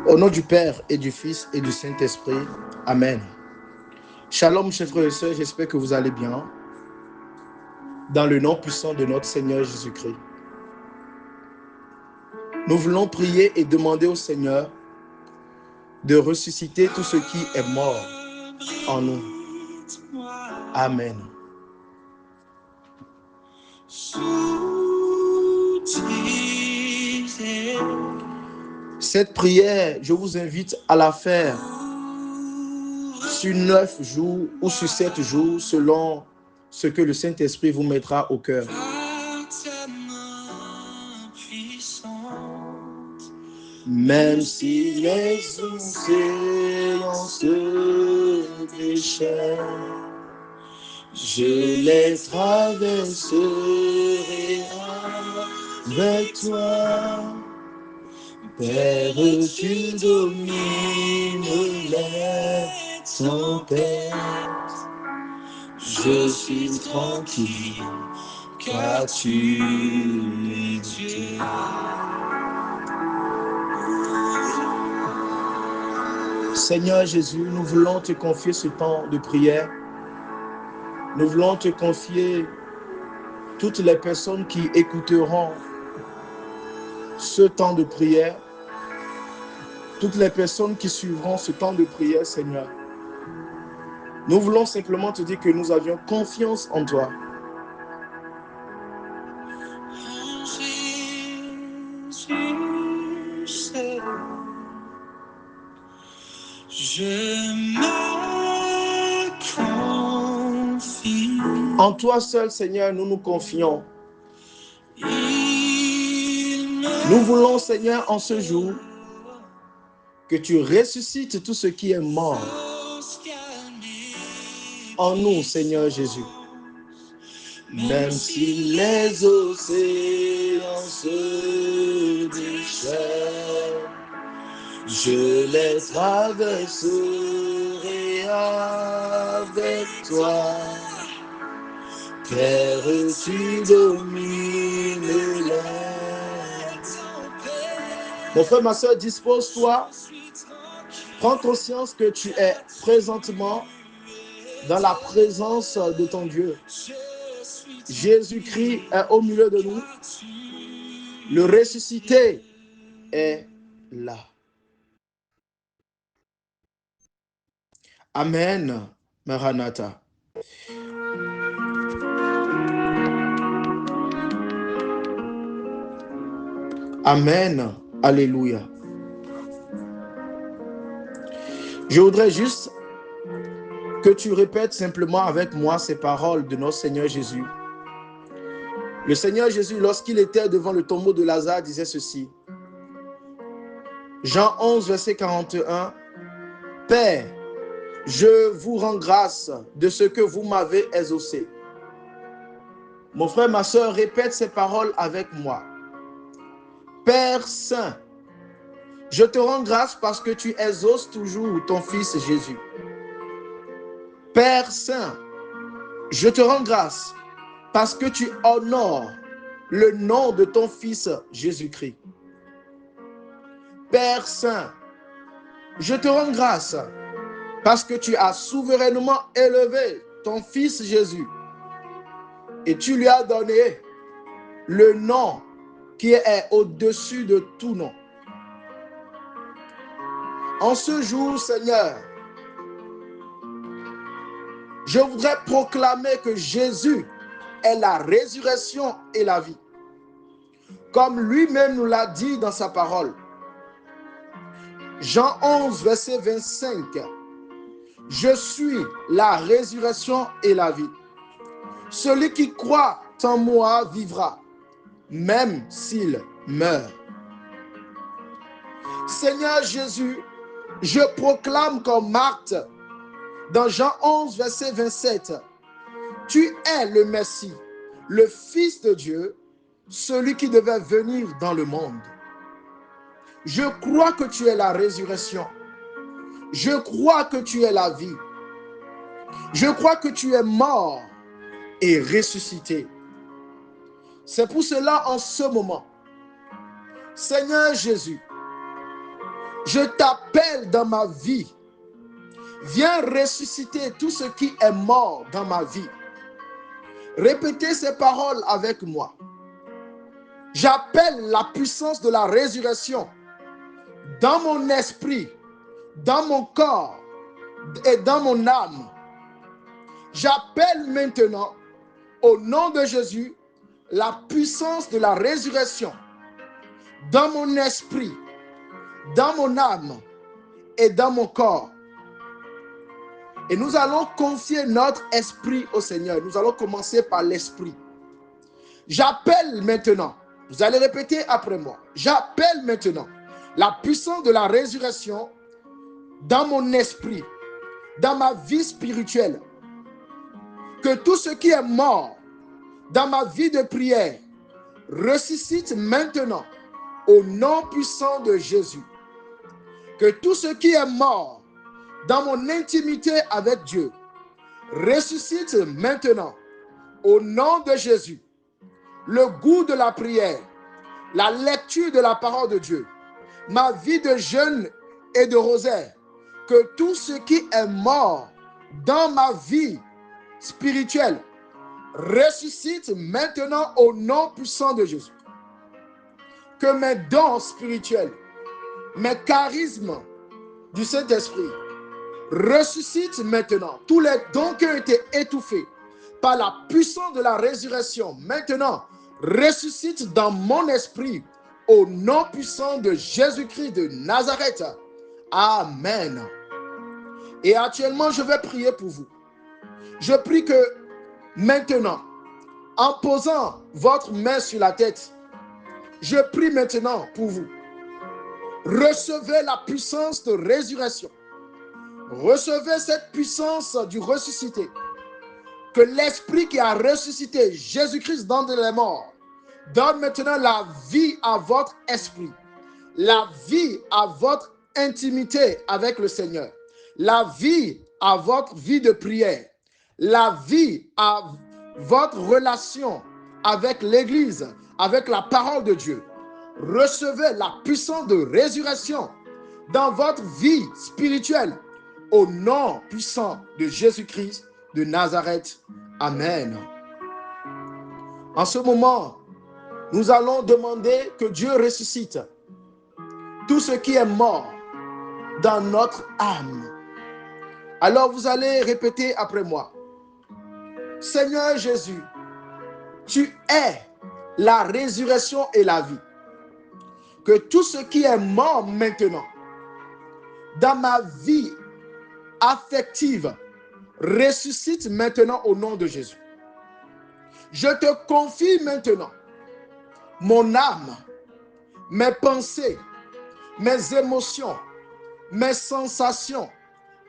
Au nom du Père et du Fils et du Saint-Esprit. Amen. Shalom, chers frères et sœurs, j'espère que vous allez bien. Dans le nom puissant de notre Seigneur Jésus-Christ. Nous voulons prier et demander au Seigneur de ressusciter tout ce qui est mort en nous. Amen. Cette prière, je vous invite à la faire sur 9 jours ou sur 7 jours, selon ce que le Saint-Esprit vous mettra au cœur. Même si les océans se déchaînent, je les traverserai avec toi. Père, tu domines les tempêtes. Je suis tranquille, car tu es Dieu. Seigneur Jésus, nous voulons te confier ce temps de prière. Nous voulons te confier toutes les personnes qui écouteront ce temps de prière. Toutes les personnes qui suivront ce temps de prière, Seigneur. Nous voulons simplement te dire que nous avions confiance en toi. En toi seul, Seigneur, nous nous confions. Nous voulons, Seigneur, en ce jour, que tu ressuscites tout ce qui est mort en nous, Seigneur Jésus. Même si les océans se déchaînent, je les traverserai avec toi. Père, tu domines les tempêtes. Mon frère, ma soeur, dispose-toi. Prends conscience que tu es présentement dans la présence de ton Dieu. Jésus-Christ est au milieu de nous. Le ressuscité est là. Amen. Maranatha. Amen. Alléluia. Je voudrais juste que tu répètes simplement avec moi ces paroles de notre Seigneur Jésus. Le Seigneur Jésus, lorsqu'il était devant le tombeau de Lazare, disait ceci. Jean 11, verset 41. Père, je vous rends grâce de ce que vous m'avez exaucé. Mon frère, ma soeur, répète ces paroles avec moi. Père Saint, je te rends grâce parce que tu exauces toujours ton Fils Jésus. Père Saint, je te rends grâce parce que tu honores le nom de ton Fils Jésus-Christ. Père Saint, je te rends grâce parce que tu as souverainement élevé ton Fils Jésus et tu lui as donné le nom qui est au-dessus de tout nom. En ce jour, Seigneur, je voudrais proclamer que Jésus est la résurrection et la vie. Comme lui-même nous l'a dit dans sa parole. Jean 11, verset 25. Je suis la résurrection et la vie. Celui qui croit en moi vivra, même s'il meurt. Seigneur Jésus, je proclame comme Marthe, dans Jean 11, verset 27, tu es le Messie, le Fils de Dieu, celui qui devait venir dans le monde. Je crois que tu es la résurrection. Je crois que tu es la vie. Je crois que tu es mort et ressuscité. C'est pour cela, en ce moment, Seigneur Jésus, Je t'appelle dans ma vie. Viens ressusciter tout ce qui est mort dans ma vie. Répétez ces paroles avec moi. J'appelle la puissance de la résurrection dans mon esprit, dans mon corps et dans mon âme. J'appelle maintenant, au nom de Jésus, la puissance de la résurrection dans mon esprit, dans mon âme et dans mon corps. Et nous allons confier notre esprit au Seigneur. Nous allons commencer par l'esprit. J'appelle maintenant, vous allez répéter après moi, j'appelle maintenant la puissance de la résurrection dans mon esprit, dans ma vie spirituelle. Que tout ce qui est mort dans ma vie de prière ressuscite maintenant au nom puissant de Jésus. Que tout ce qui est mort dans mon intimité avec Dieu ressuscite maintenant au nom de Jésus. Le goût de la prière, la lecture de la parole de Dieu, ma vie de jeûne et de rosaire, que tout ce qui est mort dans ma vie spirituelle ressuscite maintenant au nom puissant de Jésus. Que mes dons spirituels, mes charismes du Saint-Esprit ressuscitent maintenant. Tous les dons qui ont été étouffés par la puissance de la résurrection, maintenant ressuscitent dans mon esprit au nom puissant de Jésus-Christ de Nazareth. Amen. Et actuellement, je vais prier pour vous. Je prie que maintenant, en posant votre main sur la tête, je prie maintenant pour vous. Recevez la puissance de résurrection. Recevez cette puissance du ressuscité. Que l'esprit qui a ressuscité Jésus-Christ d'entre les morts donne maintenant la vie à votre esprit, la vie à votre intimité avec le Seigneur, la vie à votre vie de prière, la vie à votre relation avec l'Église, avec la parole de Dieu. Recevez la puissance de résurrection dans votre vie spirituelle au nom puissant de Jésus-Christ de Nazareth. Amen. En ce moment, nous allons demander que Dieu ressuscite tout ce qui est mort dans notre âme. Alors vous allez répéter après moi. Seigneur Jésus, tu es la résurrection et la vie. Que tout ce qui est mort maintenant dans ma vie affective ressuscite maintenant au nom de Jésus. Je te confie maintenant mon âme, mes pensées, mes émotions, mes sensations,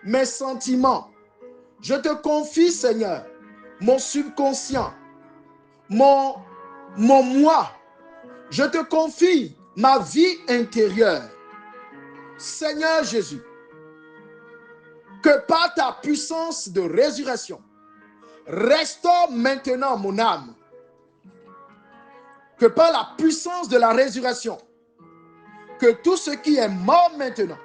mes sentiments. Je te confie, Seigneur, mon subconscient, mon moi. Je te confie ma vie intérieure. Seigneur Jésus, que par ta puissance de résurrection, restaure maintenant mon âme. Que par la puissance de la résurrection, que tout ce qui est mort maintenant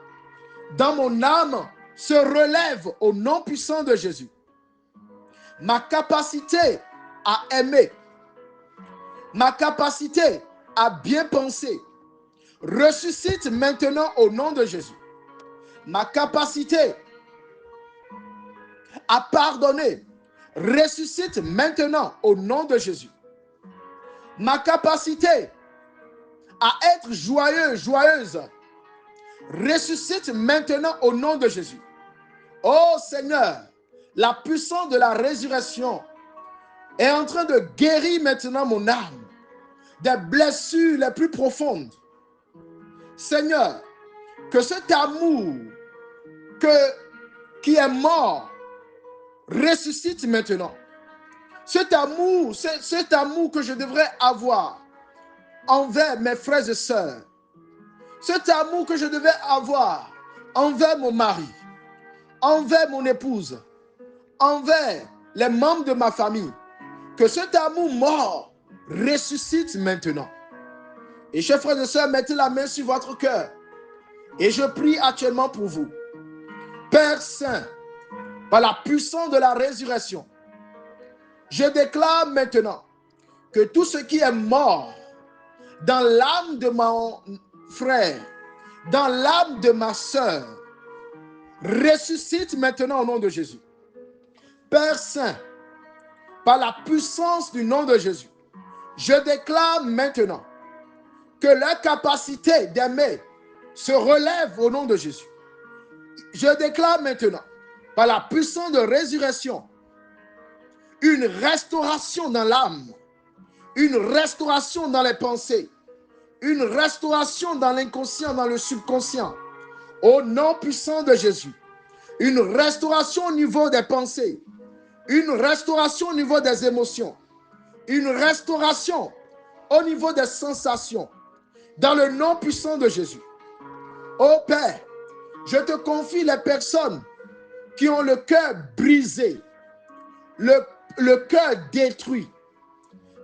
dans mon âme se relève au nom puissant de Jésus. Ma capacité à aimer, ma capacité à bien penser, ressuscite maintenant au nom de Jésus. Ma capacité à pardonner ressuscite maintenant au nom de Jésus. Ma capacité à être joyeux, joyeuse, ressuscite maintenant au nom de Jésus. Oh Seigneur, la puissance de la résurrection est en train de guérir maintenant mon âme des blessures les plus profondes. Seigneur, que cet amour qui est mort ressuscite maintenant. Cet amour que je devrais avoir envers mes frères et sœurs, cet amour que je devais avoir envers mon mari, envers mon épouse, envers les membres de ma famille, que cet amour mort ressuscite maintenant. Et chers frères et sœurs, mettez la main sur votre cœur Et je prie actuellement pour vous. Père Saint, par la puissance de la résurrection, je déclare maintenant que tout ce qui est mort dans l'âme de mon frère, dans l'âme de ma sœur, ressuscite maintenant au nom de Jésus. Père Saint, par la puissance du nom de Jésus, je déclare maintenant que leur capacité d'aimer se relève au nom de Jésus. Je déclare maintenant, par la puissance de résurrection, une restauration dans l'âme, une restauration dans les pensées, une restauration dans l'inconscient, dans le subconscient, au nom puissant de Jésus. Une restauration au niveau des pensées, une restauration au niveau des émotions, une restauration au niveau des sensations, dans le nom puissant de Jésus. Ô Père, je te confie les personnes qui ont le cœur brisé, le cœur détruit,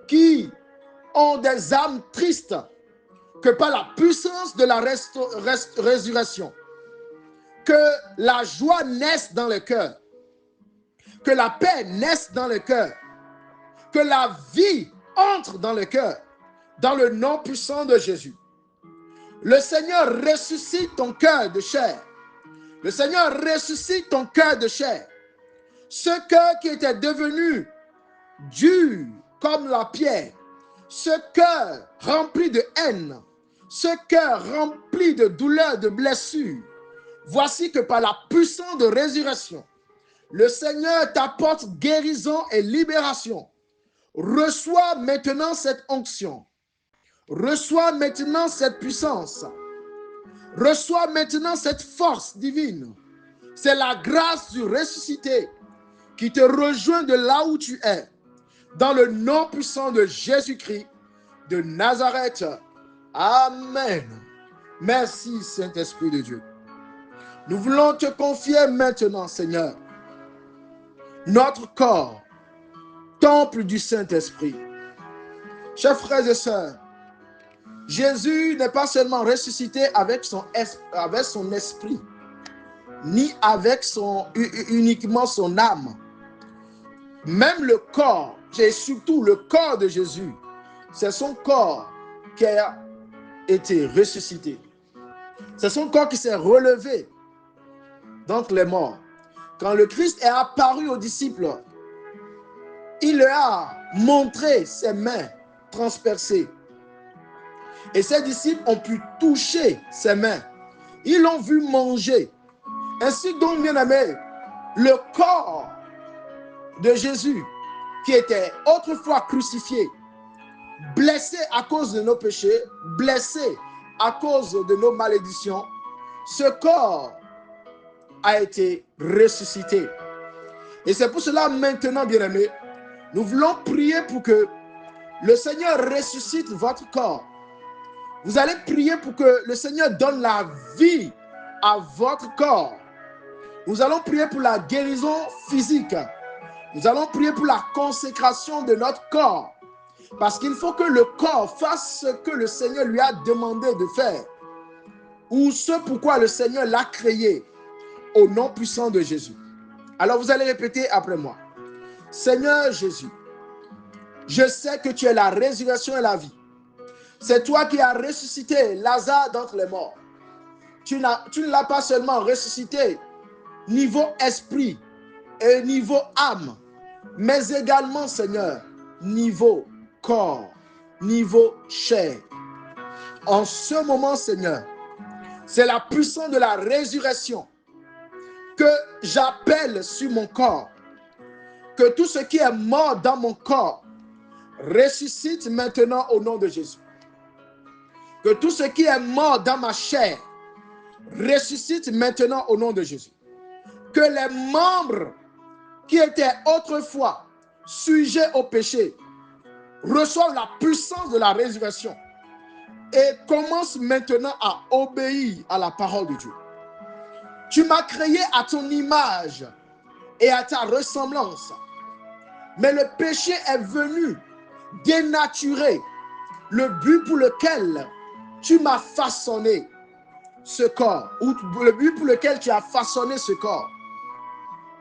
qui ont des âmes tristes, que par la puissance de la résurrection, que la joie naisse dans le cœur, que la paix naisse dans le cœur, que la vie entre dans le cœur, dans le nom puissant de Jésus. Le Seigneur ressuscite ton cœur de chair. Le Seigneur ressuscite ton cœur de chair. Ce cœur qui était devenu dur comme la pierre, ce cœur rempli de haine, ce cœur rempli de douleurs, de blessures, voici que par la puissance de résurrection, le Seigneur t'apporte guérison et libération. Reçois maintenant cette onction. Reçois maintenant cette puissance. Reçois maintenant cette force divine. C'est la grâce du ressuscité qui te rejoint de là où tu es. Dans le nom puissant de Jésus-Christ de Nazareth. Amen. Merci, Saint-Esprit de Dieu. Nous voulons te confier maintenant, Seigneur, notre corps, temple du Saint-Esprit. Chers frères et sœurs, Jésus n'est pas seulement ressuscité avec son esprit, ni avec uniquement son âme. Même le corps, et surtout le corps de Jésus, c'est son corps qui a été ressuscité. C'est son corps qui s'est relevé d'entre les morts. Quand le Christ est apparu aux disciples, il leur a montré ses mains transpercées. Et ses disciples ont pu toucher ses mains. Ils l'ont vu manger. Ainsi donc, bien-aimés, le corps de Jésus, qui était autrefois crucifié, blessé à cause de nos péchés, blessé à cause de nos malédictions, ce corps a été ressuscité. Et c'est pour cela maintenant, bien-aimés, nous voulons prier pour que le Seigneur ressuscite votre corps. Vous allez prier pour que le Seigneur donne la vie à votre corps. Nous allons prier pour la guérison physique. Nous allons prier pour la consécration de notre corps. Parce qu'il faut que le corps fasse ce que le Seigneur lui a demandé de faire. Ou ce pourquoi le Seigneur l'a créé. Au nom puissant de Jésus. Alors vous allez répéter après moi. Seigneur Jésus, je sais que tu es la résurrection et la vie. C'est toi qui as ressuscité Lazare d'entre les morts. Tu ne l'as pas seulement ressuscité niveau esprit et niveau âme, mais également, Seigneur, niveau corps, niveau chair. En ce moment, Seigneur, c'est la puissance de la résurrection que j'appelle sur mon corps. Que tout ce qui est mort dans mon corps ressuscite maintenant au nom de Jésus. Que tout ce qui est mort dans ma chair ressuscite maintenant au nom de Jésus. Que les membres qui étaient autrefois sujets au péché reçoivent la puissance de la résurrection et commencent maintenant à obéir à la parole de Dieu. Tu m'as créé à ton image et à ta ressemblance. Mais le péché est venu dénaturer le but pour lequel tu m'as façonné. ce corps, ou le but pour lequel tu as façonné ce corps.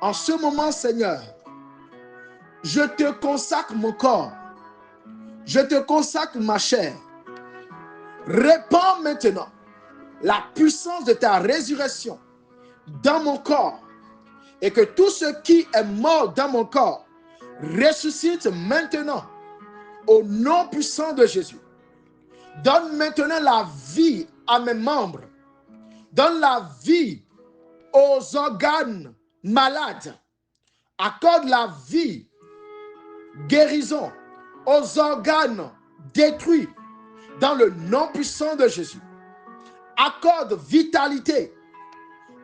En ce moment, Seigneur, je te consacre mon corps. Je te consacre ma chair. Répands maintenant la puissance de ta résurrection dans mon corps et que tout ce qui est mort dans mon corps ressuscite maintenant au nom puissant de Jésus. Donne maintenant la vie à mes membres. Donne la vie aux organes malades. Accorde la vie, guérison aux organes détruits dans le nom puissant de Jésus. Accorde vitalité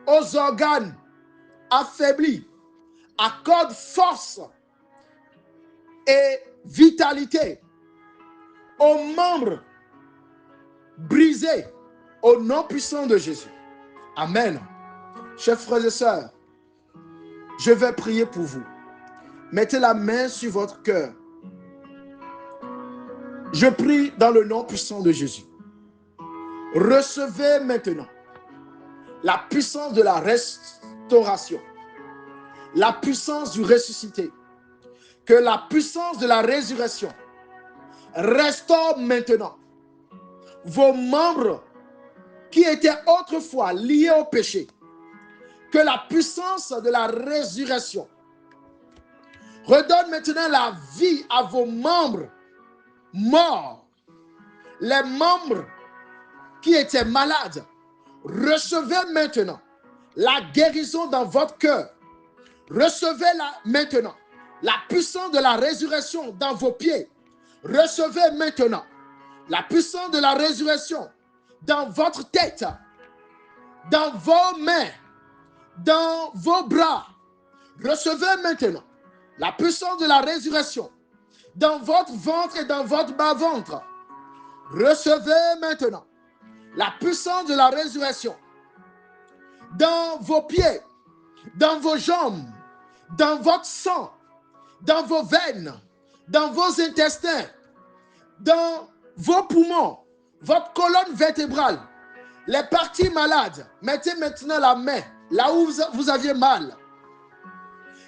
aux organes affaiblis. Accorde force et vitalité aux membres brisés au nom puissant de Jésus. Amen. Chers frères et sœurs, je vais prier pour vous. Mettez la main sur votre cœur. Je prie dans le nom puissant de Jésus. Recevez maintenant la puissance de la restauration, la puissance du ressuscité. Que la puissance de la résurrection restaure maintenant vos membres qui étaient autrefois liés au péché. Que la puissance de la résurrection redonne maintenant la vie à vos membres morts. Les membres qui étaient malades, recevez maintenant la guérison dans votre cœur. Recevez maintenant la puissance de la résurrection dans vos pieds. Recevez maintenant la puissance de la résurrection dans votre tête, dans vos mains, dans vos bras. Recevez maintenant la puissance de la résurrection dans votre ventre et dans votre bas-ventre. Recevez maintenant la puissance de la résurrection dans vos pieds, dans vos jambes, dans votre sang, dans vos veines, dans vos intestins, dans vos poumons, votre colonne vertébrale, les parties malades. Mettez maintenant la main là où vous aviez mal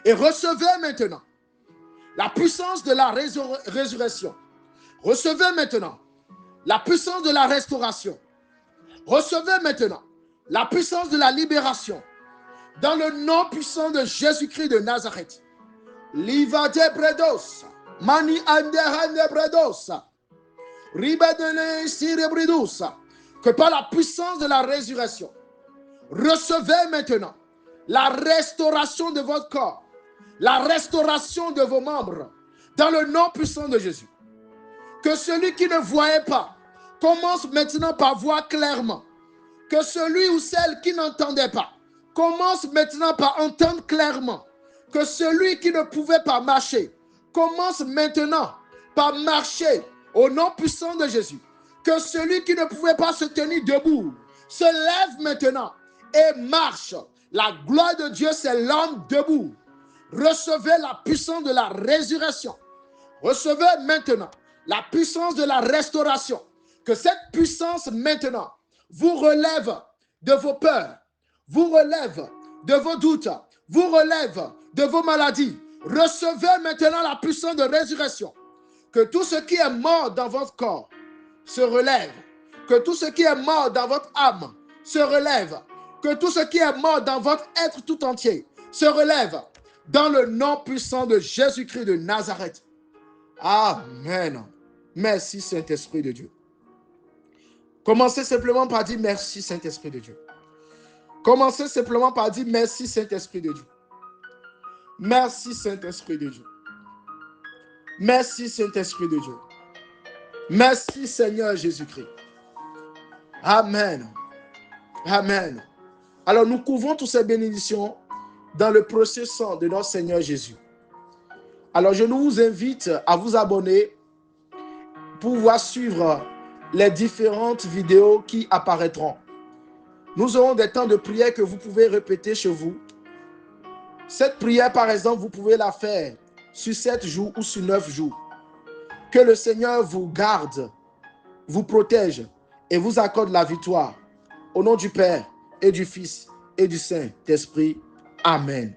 et recevez maintenant la puissance de la résurrection. Recevez maintenant la puissance de la restauration. Recevez maintenant la puissance de la libération dans le nom puissant de Jésus-Christ de Nazareth. Livade bredos, mani ande bredos, ribadene sirebridus. Que par la puissance de la résurrection, recevez maintenant la restauration de votre corps, la restauration de vos membres, dans le nom puissant de Jésus. Que celui qui ne voyait pas commence maintenant par voir clairement. Que celui ou celle qui n'entendait pas commence maintenant par entendre clairement. Que celui qui ne pouvait pas marcher commence maintenant par marcher au nom puissant de Jésus. Que celui qui ne pouvait pas se tenir debout se lève maintenant et marche. La gloire de Dieu, c'est l'homme debout. Recevez la puissance de la résurrection. Recevez maintenant la puissance de la restauration. Que cette puissance maintenant vous relève de vos peurs, vous relève de vos doutes, vous relève de vos maladies. Recevez maintenant la puissance de résurrection. Que tout ce qui est mort dans votre corps se relève. Que tout ce qui est mort dans votre âme se relève. Que tout ce qui est mort dans votre être tout entier se relève. Dans le nom puissant de Jésus-Christ de Nazareth. Amen. Merci Saint-Esprit de Dieu. Commencez simplement par dire merci Saint-Esprit de Dieu. Commencez simplement par dire merci Saint-Esprit de Dieu. Merci Saint-Esprit de Dieu. Merci Saint-Esprit de Dieu. Merci Seigneur Jésus-Christ. Amen. Amen. Alors nous couvrons toutes ces bénédictions dans le précieux sang de notre Seigneur Jésus. Alors je vous invite à vous abonner pour pouvoir suivre les différentes vidéos qui apparaîtront. Nous aurons des temps de prière que vous pouvez répéter chez vous. Cette prière, par exemple, vous pouvez la faire sur 7 jours ou sur 9 jours. Que le Seigneur vous garde, vous protège et vous accorde la victoire Au nom du Père et du Fils et du Saint-Esprit. Amen.